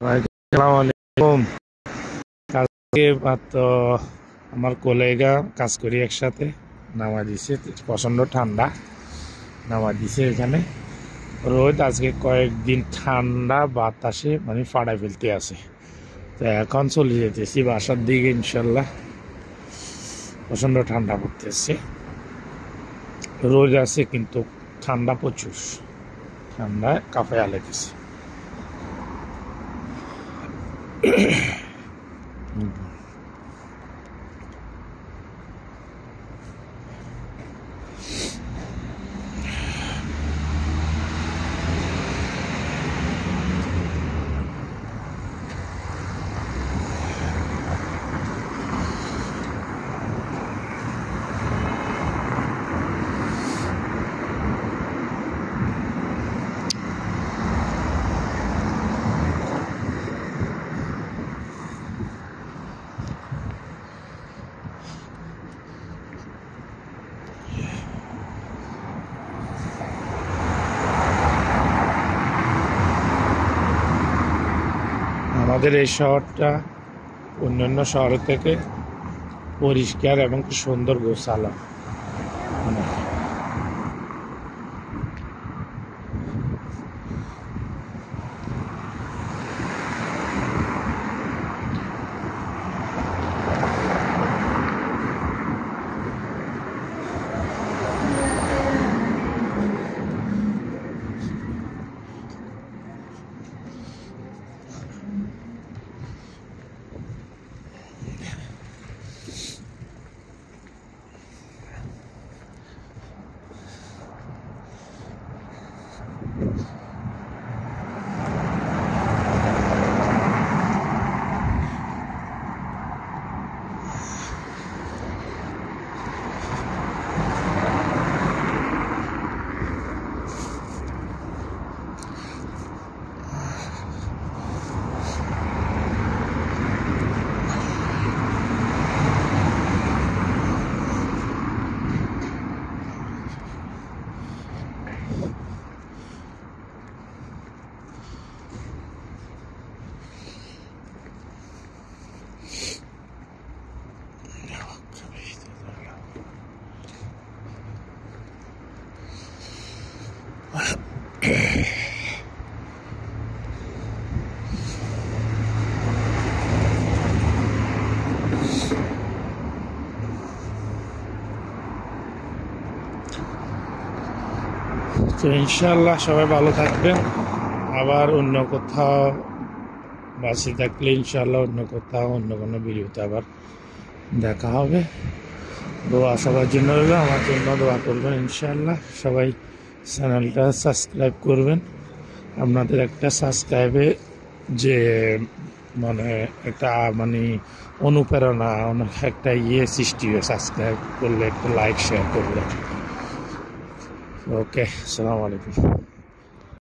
আসসালামু আলাইকুম। কালকে মাত্র আমার কলিগা কাজ করি একসাথে নামা দিছে, প্রচণ্ড ঠান্ডা নামা দিছে। এখানে রোদ আজকে কয়েকদিন ঠান্ডা বাতাসে মানে ফাড়াই ফেলতে আছে। তো এখন চলে যেতেছি বাসার দিকে ইনশাল্লাহ। প্রচণ্ড ঠান্ডা পড়তেছে, রোদ আছে কিন্তু ঠান্ডা প্রচুর, ঠান্ডায় কাঁপে আলেতেছে। আমাদের এই শহরটা অন্যান্য শহরের থেকে পরিষ্কার এবং সুন্দর গোছালো। তো ইনশাল্লাহ সবাই ভালো থাকবেন। আবার অন্য কোথাও বাসে থাকলে ইনশাল্লাহ অন্য কোথাও অন্য কোনো ভিডিওতে আবার দেখা হবে। দোয়া সবার জন্য হলো, আমার জন্য দোয়া করবেন ইনশাল্লাহ। সবাই চ্যানেলটা সাবস্ক্রাইব করবেন। আপনাদের একটা সাবস্ক্রাইবে যে মানে একটা মানে অনুপ্রেরণা, অনেক একটা সৃষ্টি হয়। সাবস্ক্রাইব করলে, একটা লাইক শেয়ার করলে। ওকে, আসসালামু আলাইকুম।